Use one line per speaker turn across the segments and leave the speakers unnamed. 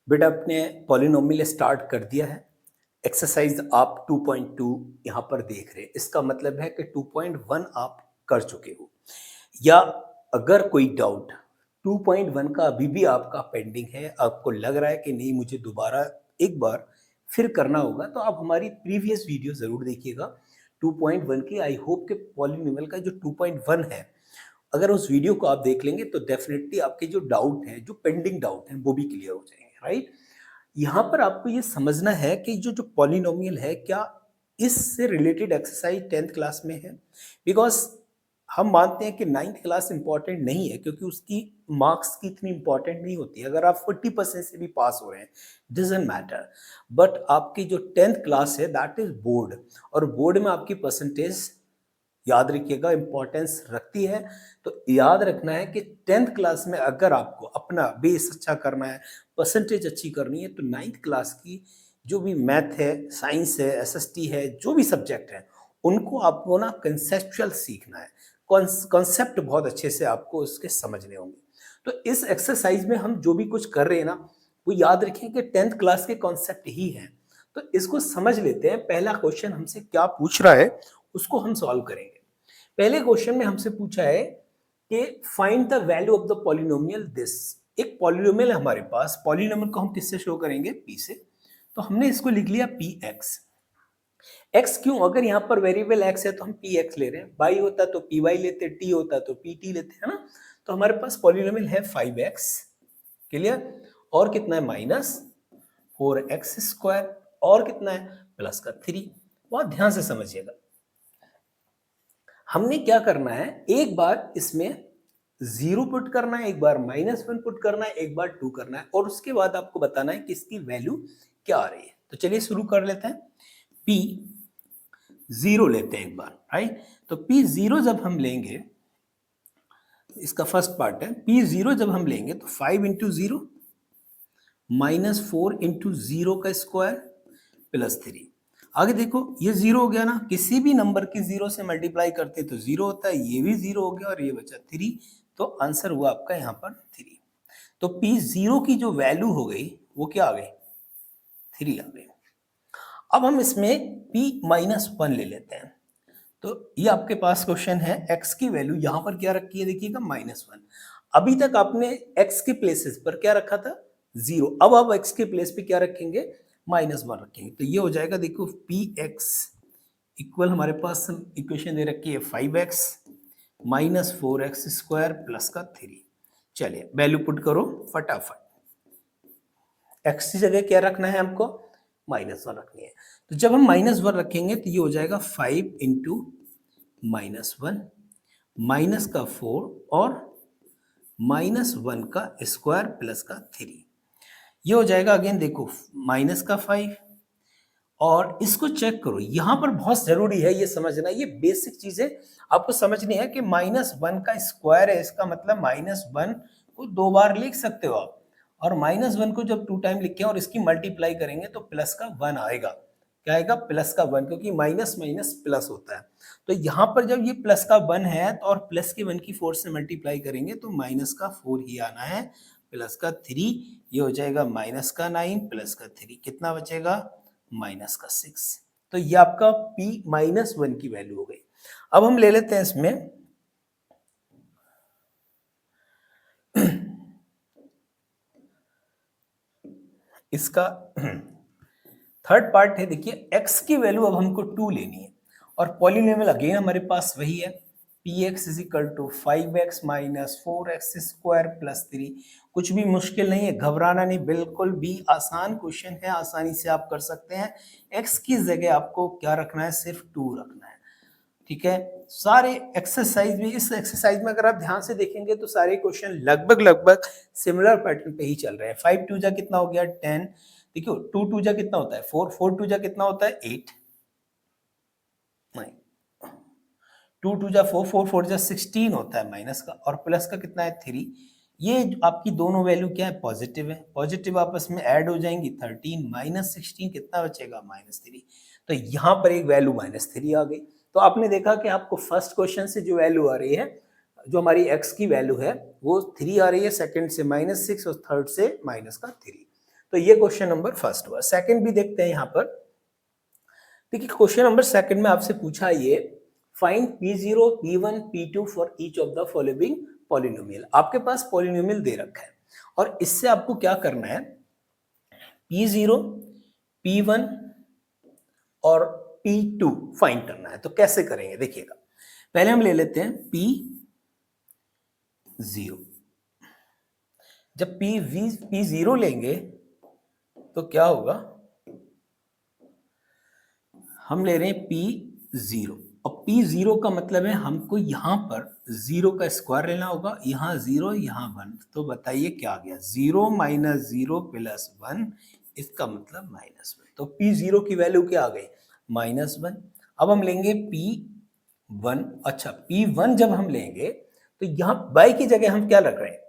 बेटा अपने polynomial start कर दिया है। एक्सरसाइज आप 2.2 यहाँ पर देख रहे हैं। इसका मतलब है कि 2.1 आप कर चुके हो, या अगर कोई डाउट 2.1 का अभी भी आपका पेंडिंग है, आपको लग रहा है कि नहीं मुझे दोबारा एक बार फिर करना होगा, तो आप हमारी प्रीवियस वीडियो ज़रूर देखिएगा 2.1 की। आई होप कि पॉलिनोमियल का जो 2.1 है, अगर उस वीडियो को आप देख लेंगे तो डेफिनेटली आपके जो डाउट हैं, जो पेंडिंग डाउट हैं, वो भी क्लियर हो जाएंगे, राइट। यहाँ पर आपको ये समझना है कि जो जो पॉलिनोमियल है, क्या इससे रिलेटेड एक्सरसाइज 10th क्लास में है। बिकॉज हम मानते हैं कि 9th क्लास इंपॉर्टेंट नहीं है, क्योंकि उसकी मार्क्स की इतनी इंपॉर्टेंट नहीं होती है। अगर आप 40% से भी पास हो रहे हैं, डजेंट मैटर। बट आपकी जो 10th क्लास है, दैट इज बोर्ड, और बोर्ड में आपकी परसेंटेज याद रखिएगा इंपॉर्टेंस रखती है। तो याद रखना है कि 10th क्लास में अगर आपको अपना बेस अच्छा करना है, परसेंटेज अच्छी करनी है, तो 9th क्लास की जो भी मैथ है, साइंस है, एसएसटी है, जो भी सब्जेक्ट है, उनको आपको ना कंसेप्चुअल सीखना है। कॉन्सेप्ट बहुत अच्छे से आपको उसके समझने होंगे। तो इस एक्सरसाइज में हम जो भी कुछ कर रहे हैं ना, वो याद रखें कि 10th क्लास के कॉन्सेप्ट ही हैं। तो इसको समझ लेते हैं। पहला क्वेश्चन हमसे क्या पूछ रहा है, उसको हम सॉल्व करेंगे। पहले क्वेश्चन में हमसे पूछा है कि find the value of the polynomial this. एक पॉलिनोमियल है हमारे पास, पॉलिनोमियल को हम किससे शो करेंगे, पी से। तो हमने इसको लिख लिया पी एक्स। एक्स क्यों, अगर यहाँ पर वेरिएबल एक्स है तो हम पी एक्स ले रहे हैं, वाई होता तो पी वाई लेते, टी होता तो पी टी लेते, है ना। तो हमारे पास पॉलिनोमियल है 5x, क्लियर। और कितना है, -4x², और कितना है, प्लस का 3। बहुत ध्यान से समझिएगा। हमने क्या करना है, एक बार इसमें 0 पुट करना है, एक बार -1 पुट करना है, एक बार 2 करना है, और उसके बाद आपको बताना है कि इसकी वैल्यू क्या आ रही है। तो चलिए शुरू कर लेते हैं। P 0 लेते हैं एक बार, राइट। तो P0 जब हम लेंगे, इसका फर्स्ट पार्ट है, P0 जब हम लेंगे तो 5 इंटू 0 -4 इंटू 0 का स्क्वायर प्लस 3। आगे देखो, ये 0 हो गया ना, किसी भी नंबर की 0 से मल्टीप्लाई करते तो 0 होता है, ये भी 0 हो गया और ये बचा 3। तो आंसर हुआ आपका यहाँ पर 3। तो P0 की जो वैल्यू हो गई वो क्या आ गई, 3 आ गई। अब हम इसमें P-1 ले लेते हैं। तो ये आपके पास क्वेश्चन है, x की वैल्यू यहाँ पर क्या रखी है, देखिएगा -1। अभी तक आपने x के प्लेसेस पर क्या रखा था, 0। अब आप x के प्लेस पे क्या रखेंगे, -1 रखेंगे। तो ये हो जाएगा, देखो px इक्वल, हमारे पास इक्वेशन दे रखी है 5x -4x² प्लस का 3। चलिए वैल्यू पुट करो फटाफट। x की जगह क्या रखना है हमको, -1 रखनी है। तो जब हम -1 रखेंगे तो ये हो जाएगा 5 इंटू -1 माइनस का 4 और -1 का स्क्वायर प्लस का 3। ये हो जाएगा, अगेन देखो माइनस का 5, और इसको चेक करो। यहां पर बहुत जरूरी है ये समझना, ये बेसिक चीजें आपको समझनी है कि -1 का स्क्वायर है, इसका मतलब -1 को 2 बार लिख सकते हो आप, और -1 को जब 2 टाइम लिखें और इसकी मल्टीप्लाई करेंगे तो प्लस का 1 आएगा। क्या आएगा, प्लस का 1, क्योंकि माइनस माइनस प्लस होता है। तो यहाँ पर जब ये प्लस का 1 है और प्लस के 1 की 4 से मल्टीप्लाई करेंगे तो माइनस का 4 ही आना है, प्लस का 3। ये हो जाएगा -9 प्लस का 3, कितना बचेगा, -6। तो ये आपका P-1 की वैल्यू हो गई। अब हम ले लेते हैं इसमें इसका थर्ड पार्ट है। देखिए x की वैल्यू अब हमको 2 लेनी है, और पॉलिनोमियल अगेन हमारे पास वही है, px is equal to 5x -4x² plus 3। कुछ भी मुश्किल नहीं है, घबराना नहीं, बिल्कुल भी आसान क्वेश्चन है, आसानी से आप कर सकते हैं। x की जगह आपको क्या रखना है, सिर्फ 2 रखना है, ठीक है। सारे एक्सरसाइज में, इस एक्सरसाइज में अगर आप ध्यान से देखेंगे तो सारे क्वेश्चन लगभग लगभग सिमिलर पैटर्न पे ही चल रहे हैं। 5 2 जा कितना हो गया, 10। देखियो 2 2 जा कितना होता है, 4 4 2 जा कितना होता है, 8। नहीं, 2 2 जा 4 4 4 जा 16 होता है माइनस का, और प्लस का कितना है, 3। ये आपकी दोनों वैल्यू क्या है, पॉजिटिव है, पॉजिटिव आपस में ऐड हो जाएंगी। 13 -16 कितना बचेगा, -3। तो यहाँ पर एक वैल्यू -3 आ गई। तो आपने देखा कि आपको फर्स्ट क्वेश्चन से जो वैल्यू आ रही है, जो हमारी x की वैल्यू है वो 3 आ रही है, सेकंड से -6 और थर्ड से -3। तो ये क्वेश्चन नंबर फर्स्ट हुआ। सेकंड भी देखते हैं यहाँ पर। देखिए क्वेश्चन नंबर सेकंड में आपसे पूछा ये find P0, P1, P2 for each of the following polynomial. आपके पास पॉलिनोमियल दे रखा है और इससे आपको क्या करना है, P0, P1 और P2 फाइंड करना है। तो कैसे करेंगे देखिएगा, पहले हम ले लेते हैं P0। जब P0 लेंगे तो क्या होगा, हम ले रहे हैं P0 और P0 का मतलब है हमको यहां पर 0 का स्क्वायर लेना होगा, यहां 0 यहां 1। तो बताइए क्या आ गया, 0 माइनस 0 प्लस 1, इसका मतलब -1। तो P0 की वैल्यू क्या आ गई, -1। अब हम लेंगे P1। अच्छा P1 जब हम लेंगे तो यहाँ बाई की जगह हम क्या रख रहे हैं,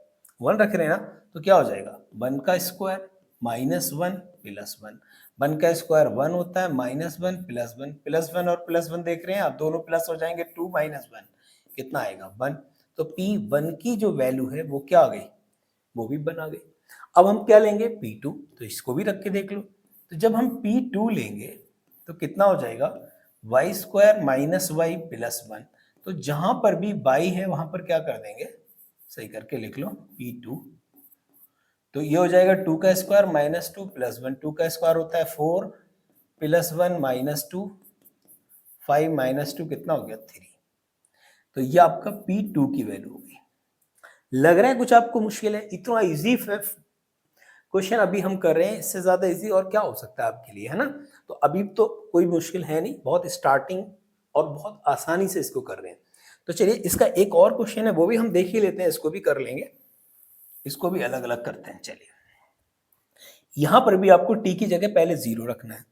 1 रख रहे हैं ना, तो क्या हो जाएगा 1 का स्क्वायर -1 प्लस 1। 1 का स्क्वायर 1 होता है, -1 प्लस 1, प्लस 1 और प्लस 1 देख रहे हैं आप, दोनों प्लस हो जाएंगे, 2 माइनस 1 कितना आएगा 1। तो P1 की जो वैल्यू है वो क्या आ गई, वो भी 1 आ गई। अब हम क्या लेंगे P2, तो इसको भी रख के देख लो। तो जब हम P2 लेंगे तो कितना हो जाएगा, y square minus y plus 1। तो जहां पर भी y है वहां पर क्या कर देंगे, सही करके लिख लो P2। तो ये हो जाएगा 2 का स्क्वायर -2 प्लस 1, 2 का स्क्वायर होता है 4 प्लस 1 -2, 5 -2 कितना हो गया 3। तो ये आपका P2 की वैल्यू होगी। लग रहा है कुछ आपको मुश्किल है, इतना इजी क्वेश्चन अभी हम कर रहे हैं, इससे ज्यादा इजी और क्या हो सकता है आपके लिए, है ना। तो अभी तो कोई मुश्किल है नहीं, बहुत स्टार्टिंग और बहुत आसानी से इसको कर रहे हैं। तो चलिए इसका एक और क्वेश्चन है वो भी हम देख ही लेते हैं, इसको भी कर लेंगे, इसको भी अलग अलग करते हैं। चलिए यहां पर भी आपको t की जगह पहले 0 रखना है।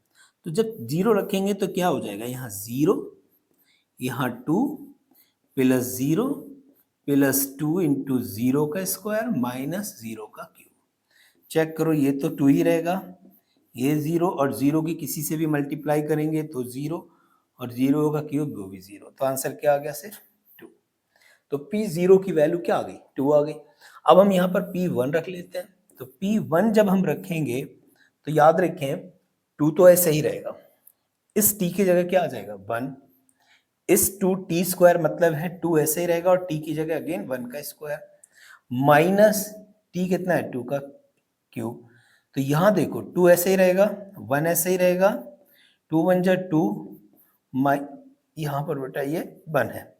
तो जब 0 रखेंगे तो क्या हो जाएगा, यहाँ 0, यहाँ 2 प्लस 0 प्लस 2 इंटू 0 का स्क्वायर माइनस 0 का क्यूब। चेक करो ये तो 2 ही रहेगा, ये 0 और 0 की किसी से भी मल्टीप्लाई करेंगे तो 0 और 0 का क्यूब वो भी 0। तो आंसर क्या आ गया, सिर्फ 2। तो P0 की वैल्यू क्या आ गई, 2 आ गई। अब हम यहाँ पर P1 रख लेते हैं। तो P1 जब हम रखेंगे तो याद रखें 2 तो ऐसे ही रहेगा, इस t की जगह क्या आ जाएगा 1, इस 2t स्क्वायर मतलब है 2 ऐसे ही रहेगा और t की जगह अगेन 1 का स्क्वायर माइनस t कितना है 2 का क्यूब। तो यहां देखो 2 ऐसे ही रहेगा, 1 ऐसे ही रहेगा, 2 1 जा 2, यहां पर बेटा ये 1 है,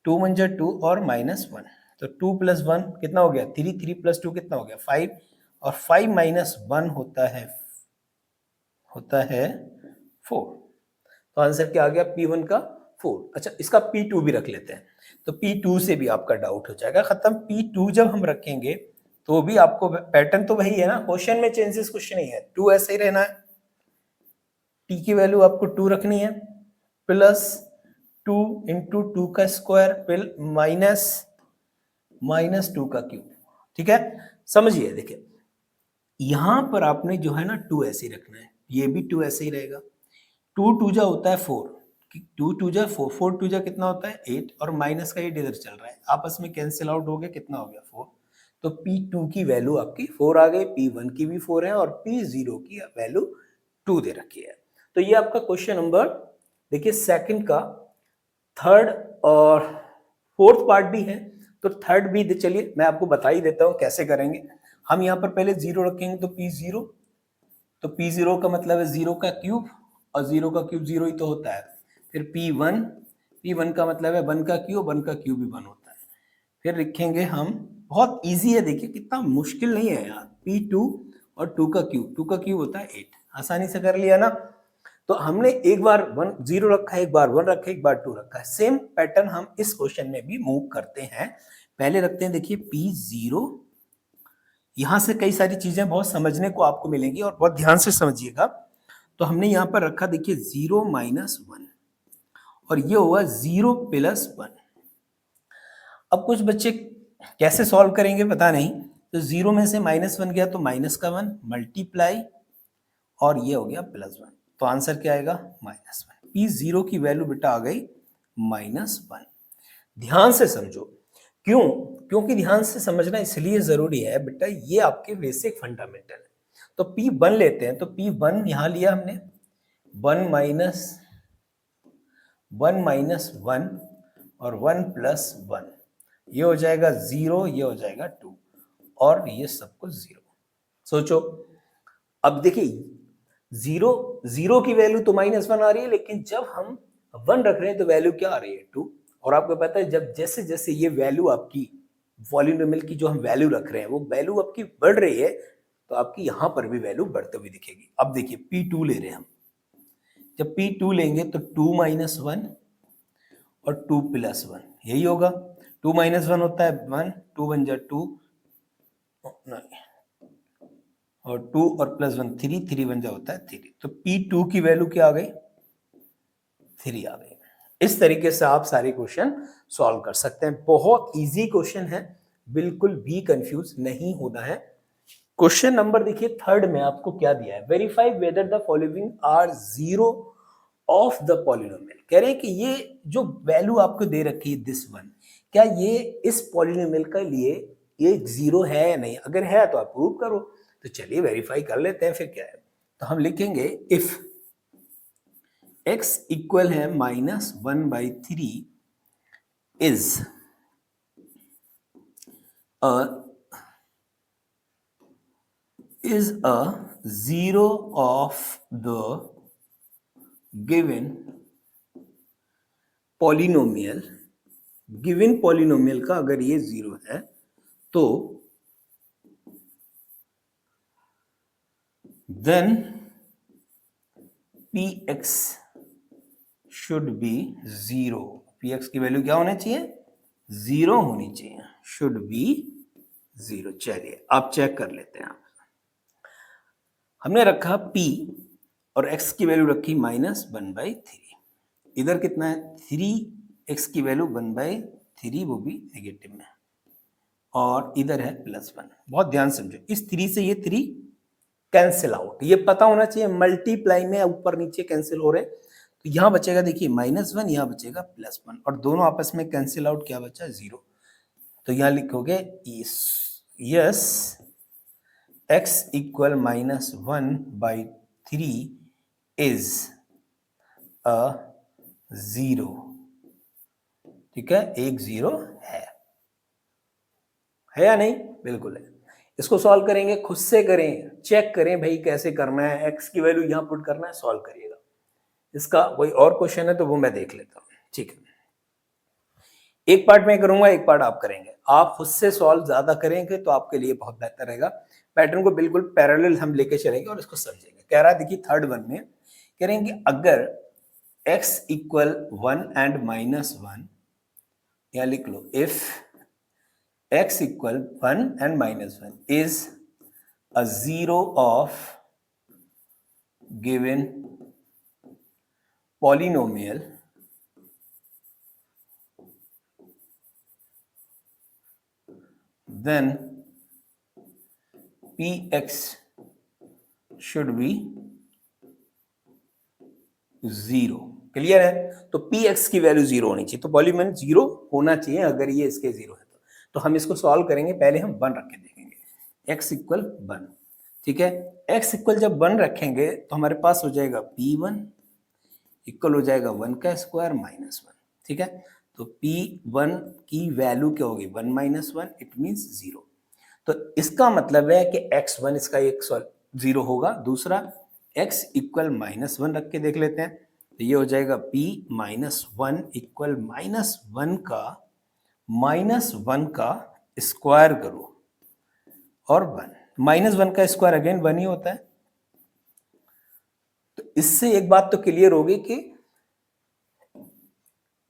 2 1 जा 2 और -1। तो 2 प्लस 1 कितना हो गया 3, 3 प्लस 2 कितना हो गया 5, और 5 माइनस 1 होता है 4। तो आंसर क्या आ गया P1 का 4। अच्छा इसका P2 भी रख लेते हैं, तो P2 से भी आपका डाउट हो जाएगा खत्म। P2 जब हम रखेंगे तो भी आपको पैटर्न तो वही है ना, क्वेश्चन में चेंजेस कुछ नहीं है, 2 ऐसे ही रहना है, t की वैल्यू आपको 2 रखनी है, प्लस 2 इंटू 2 का स्क्वायर माइनस 2 का क्यूब। ठीक है, समझिए देखिए यहां पर आपने जो है ना 2 ऐसे ही रखना है, ये भी 2 ऐसे ही रहेगा, 2 2 जा होता है 4, 2 2 जा 4, 4 2 जा कितना होता है 8, और माइनस का 8 इधर चल रहा है, आपस में कैंसिल आउट हो गया, कितना हो गया 4। तो P2 की वैल्यू आपकी 4 आ गई, P1 की भी 4 है और P0 की वैल्यू 2 दे रखी है। तो ये आपका क्वेश्चन नंबर देखिए सेकंड का थर्ड और फोर्थ पार्ट भी है, तो थर्ड भी चलिए मैं आपको बता ही देता हूं कैसे करेंगे। हम यहाँ पर पहले 0 रखेंगे तो P0, तो P0 का मतलब है 0 का क्यूब, और 0 का क्यूब 0 ही तो होता है। फिर P1 का मतलब है 1 का क्यूब, 1 का क्यूब भी 1 होता है। फिर लिखेंगे हम, बहुत इजी है देखिए, कितना मुश्किल नहीं है यार, P2 और 2 का क्यूब होता है 8, आसानी से कर लिया ना। तो हमने एक बार 0 रखा है, एक बार 1 रखा है, एक बार 2 रखा है, सेम पैटर्न हम इस क्वेश्चन में भी मूव करते हैं। पहले रखते हैं देखिए P0, यहां से कई सारी चीजें बहुत समझने को आपको मिलेंगी और बहुत ध्यान से समझिएगा। तो हमने यहां पर रखा देखिए 0 माइनस 1, और ये हुआ 0 प्लस 1। अब कुछ बच्चे कैसे सॉल्व करेंगे पता नहीं, तो 0 में से -1 गया तो माइनस का 1 मल्टीप्लाई, और ये हो गया +1, तो आंसर क्या आएगा -1। P0 की वैल्यू बेटा आ गई -1। ध्यान से समझो, क्योंकि ध्यान से समझना इसलिए जरूरी है बेटा, ये आपके बेसिक फंडामेंटल है। तो तो P1 लेते हैं, तो P1 यहां लिया हमने 1 माइनस 1 और 1 प्लस 1, ये हो जाएगा 0, ये हो जाएगा 2 और ये सब कुछ 0। सोचो, अब देखिए 0 की वैल्यू तो -1 आ रही है, लेकिन जब हम 1 रख रहे हैं तो वैल्यू क्या आ रही है 2। और आपको पता है जब जैसे जैसे ये वैल्यू आपकी पॉलिनोमियल की जो हम वैल्यू रख रहे हैं वो वैल्यू आपकी बढ़ रही है, तो आपकी यहां पर भी वैल्यू बढ़ते हुए दिखेगी। अब देखिए P2 ले रहे हैं हम, जब P2 लेंगे तो 2 माइनस 1 और 2 प्लस 1, यही होगा। 2 माइनस 1 होता है 1, 2 1 जा 2 और 2 और प्लस 1 3, 3 1 जा होता है 3। तो P2 की वैल्यू क्या आ गई, 3 आ गई। इस तरीके से आप सारे क्वेश्चन सॉल्व कर सकते हैं। बहुत इजी क्वेश्चन है, बिल्कुल भी कंफ्यूज नहीं होना है। क्वेश्चन नंबर देखिए 3 में आपको क्या दिया है, verify whether the following are zero of the polynomial. कह रहे हैं कि ये जो वैल्यू आपको दे रखी है दिस वन, क्या ये इस पॉलिनोमियल के लिए ये जीरो है या नहीं, अगर है तो आप प्रूव करो। तो चलिए वेरीफाई कर लेते हैं, फिर क्या है। तो हम लिखेंगे इफ x इक्वल है -1/3 is a zero of the given polynomial, given polynomial का अगर ये जीरो है तो then px should be zero. px की वैल्यू क्या होनी चाहिए, जीरो होनी चाहिए, शुड बी जीरो। चलिए आप चेक कर लेते हैं। हमने रखा p और x की वैल्यू रखी -1/3, इधर कितना है 3x की वैल्यू 1/3, वो भी नेगेटिव में, और इधर है +1। बहुत ध्यान समझो, इस 3 से ये 3 कैंसिल आउट, ये पता होना चाहिए मल्टीप्लाई में ऊपर नीचे कैंसिल हो रहे हैं। तो यहां बचेगा देखिए -1, यहां बचेगा +1 और दोनों आपस में कैंसिल आउट, क्या बचा 0। तो यहां लिखोगे yes x equal -1/3 is a zero. ठीक है, एक जीरो है या नहीं, बिल्कुल है। इसको सॉल्व करेंगे, खुद से करें, चेक करें भाई कैसे करना है, x की वैल्यू यहां पुट करना है, सॉल्व करिएगा। इसका कोई और क्वेश्चन है तो वो मैं देख लेता हूं। ठीक है, एक पार्ट मैं करूंगा, एक पार्ट आप करेंगे। आप खुद से सॉल्व ज्यादा करेंगे तो आपके लिए बहुत बेहतर रहेगा। पैटर्न को बिल्कुल पैरेलल हम लेके चलेंगे और इसको समझेंगे। कह रहा है देखिए 3rd वन में कह रहे हैं कि अगर x इक्वल 1 एंड -1, या लिख लो if x equal 1 and -1 is a zero of given polynomial, then px should be 0। Clear है, तो px की वैल्यू 0 होनी चाहिए, तो पॉलीनोमियल 0 होना चाहिए अगर ये इसके 0 है तो हम इसको सॉल्व करेंगे। पहले हम 1 रख के देखेंगे, x इक्वल 1। ठीक है, x इक्वल जब 1 रखेंगे तो हमारे पास हो जाएगा p1 इक्वल हो जाएगा 1 का स्क्वायर -1। ठीक है, तो p1 की वैल्यू क्या होगी 1 - 1, इट मींस 0। तो इसका मतलब है कि x1 इसका एक 0 होगा। दूसरा x इक्वल -1 रख के देख लेते हैं, तो ये हो जाएगा p -1 इक्वल -1 का स्क्वायर करो और 1, -1 का स्क्वायर अगेन 1 ही होता है। तो इससे एक बात तो क्लियर होगी कि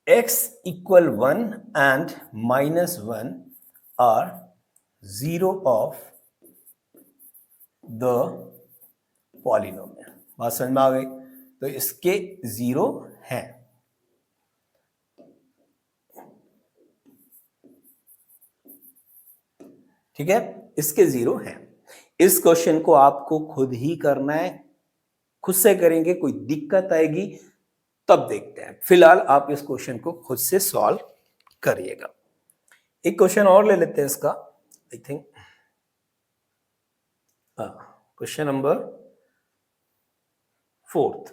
x equal 1 and -1 are zero of the polynomial. बात समझ में आ गई, तो इसके 0 हैं। ठीक है, इसके 0 हैं। इस क्वेश्चन को आपको खुद ही करना है, खुद से करेंगे कोई दिक्कत आएगी तब देखते हैं। फिलहाल आप इस क्वेश्चन को खुद से सॉल्व करिएगा। एक क्वेश्चन और ले लेते हैं इसका, आई थिंक क्वेश्चन नंबर 4।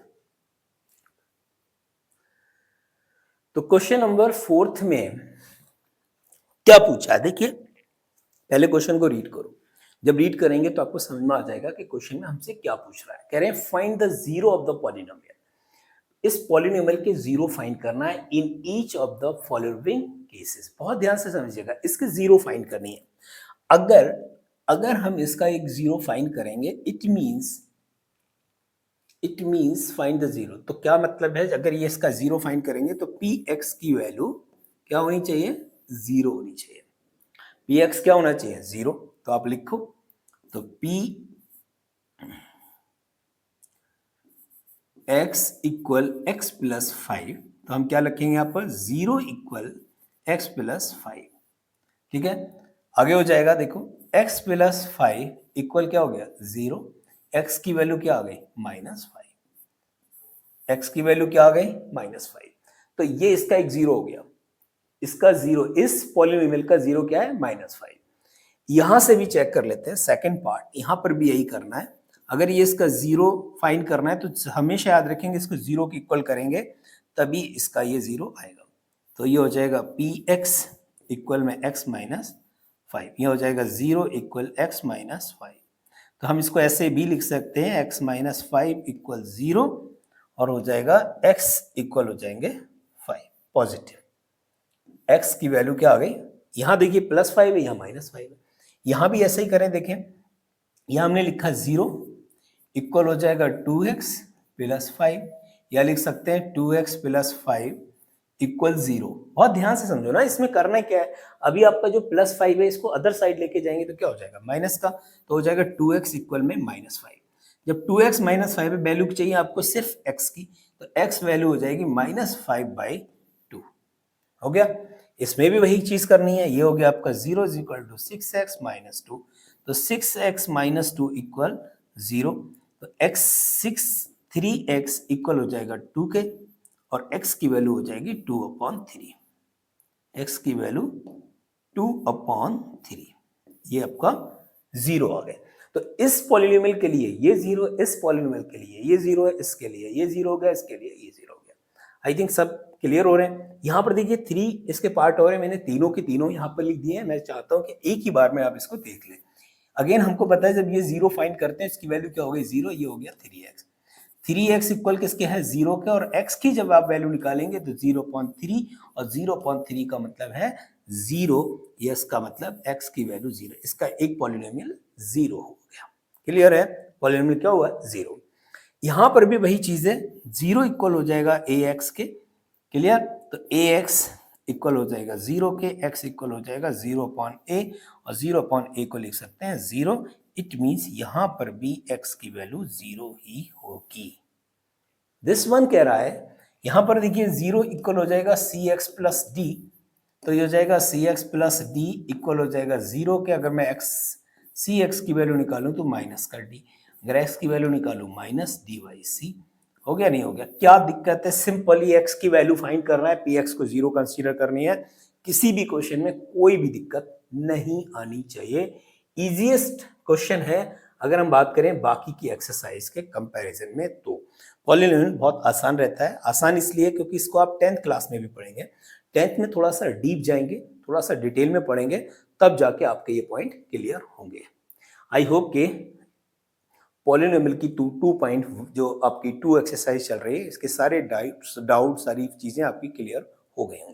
तो क्वेश्चन नंबर 4 में क्या पूछा है, देखिए पहले क्वेश्चन को रीड करो। जब रीड करेंगे तो आपको समझ में आ जाएगा कि क्वेश्चन में हमसे क्या पूछ रहा है। कह रहे हैं find the zero of the polynomial. इस पॉलिनोमियल के जीरो फाइंड करना है in each of the following cases. बहुत ध्यान से समझिएगा, इसके जीरो फाइंड करनी है। अगर अगर हम इसका एक जीरो फाइंड करेंगे, it means find the zero. तो क्या मतलब है, अगर ये इसका जीरो फाइंड करेंगे तो पी एक्स की वैल्यू क्या होनी चाहिए, जीरो होनी चाहिए। पी एक्स क्या होना चाहिए, जीरो। तो आप लिखो, तो P x equal x plus 5, तो हम क्या लिखेंगे यहाँ पर, जीरो इक्वल एक्स प्लस 5। ठीक है, आगे हो जाएगा, देखो एक्स प्लस 5 इक्वल क्या हो गया, जीरो। एक्स की वैल्यू क्या आ गई, -5। एक्स की वैल्यू क्या आ गई, -5। तो ये इसका एक जीरो हो गया। इसका जीरो, इस पॉलिनोमियल का जीरो क्या है, -5। यहां से भी चेक कर लेते हैं सेकंड पार्ट, यहां पर भी यही करना है। अगर ये इसका जीरो फाइंड करना है तो हमेशा याद रखेंगे इसको जीरो के इक्वल करेंगे तभी इसका ये जीरो आएगा। तो ये हो जाएगा पी एक्स इक्वल में एक्स माइनस 5, ये हो जाएगा जीरो इक्वल एक्स माइनस 5। तो हम इसको ऐसे भी लिख सकते हैं, एक्स माइनस 5 इक्वल जीरो, और हो जाएगा एक्स इक्वल हो जाएंगे 5 पॉजिटिव। एक्स की वैल्यू क्या आ गई, यहां देखिए +5 है, यहां -5 है। यहां भी ऐसे ही करें, देखें यहां हमने लिखा जीरो इक्वल हो जाएगा 2x प्लस 5, या लिख सकते हैं 2x प्लस 5 इक्वल 0। बहुत ध्यान से समझो ना, इसमें करना क्या है, अभी आपका जो +5 है इसको अदर साइड लेके जाएंगे तो क्या हो जाएगा, माइनस का, तो हो जाएगा 2x इक्वल में -5। जब 2x -5 है, वैल्यू चाहिए आपको सिर्फ x की, तो x वैल्यू हो जाएगी -5/2। हो गया। इसमें भी वही चीज करनी है, ये हो गया आपका 0 is equal to 6x minus 2, तो 6x माइनस 2 इक्वल 0। तो x 3x इक्वल हो जाएगा 2 के, और x की वैल्यू हो जाएगी 2/3। x की वैल्यू 2/3, ये आपका जीरो आ गया। तो इस पॉलिनोमियल के लिए ये जीरो, इस पॉलिनोमियल के लिए ये जीरो है, इसके लिए ये जीरो हो गया, इसके लिए ये जीरो हो गया। आई थिंक सब क्लियर हो रहे हैं। यहाँ पर देखिए 3 इसके पार्ट हो रहे हैं, मैंने तीनों के तीनों यहाँ पर लिख दिए हैं। मैं चाहता हूँ कि एक ही बार में आप इसको देख लें। अगेन हमको पता है जब ये जीरो फाइंड करते हैं इसकी वैल्यू क्या हो गई, जीरो, ये हो गया 3x। 3x इक्वल किसके है, जीरो के, और x की जब आप वैल्यू निकालेंगे तो 0.3, और 0.3 का मतलब है जीरो, यस का मतलब x की वैल्यू जीरो। इसका एक पॉलिनोमियल जीरो हो गया। क्लियर है, पॉलिनोमियल क्या हुआ, जीरो। यहां पर भी वही चीज है, जीरो इक्वल हो जाएगा ax के। क्लियर, तो ax इक्वल हो जाएगा जीरो के, x इक्वल हो जाएगा 0/a, और 0/a को लिख सकते हैं जीरो। इट मींस यहां पर भी x की वैल्यू जीरो ही होगी। दिस वन कह रहा है, यहां पर देखिए जीरो इक्वल हो जाएगा cx प्लस डी, तो ये हो जाएगा cx प्लस डी इक्वल हो जाएगा जीरो के। अगर मैं cx की वैल्यू निकालूं तो माइनस कर डी, अगर x की वैल्यू निकालूं माइनस डी बाई सी। हो गया, नहीं हो गया, क्या दिक्कत है, सिंपली x की वैल्यू फाइंड करना है, px को जीरो कंसीडर करनी है। किसी भी क्वेश्चन में कोई भी दिक्कत नहीं आनी चाहिए। इजीएस्ट क्वेश्चन है अगर हम बात करें बाकी की एक्सरसाइज के कंपैरिजन में। तो पॉलिनोमियल बहुत आसान रहता है। आसान इसलिए क्योंकि इसको आप 10th क्लास में भी पढ़ेंगे, 10th में थोड़ा सा डीप जाएंगे, थोड़ा सा डिटेल में पढ़ेंगे, तब जाके आपके ये पॉइंट क्लियर होंगे। आई होप के पॉलिनोमियल की टू पॉइंट जो आपकी 2 एक्सरसाइज चल रही है, इसके सारे डाउट सारी चीजें आपकी क्लियर हो गई होंगी।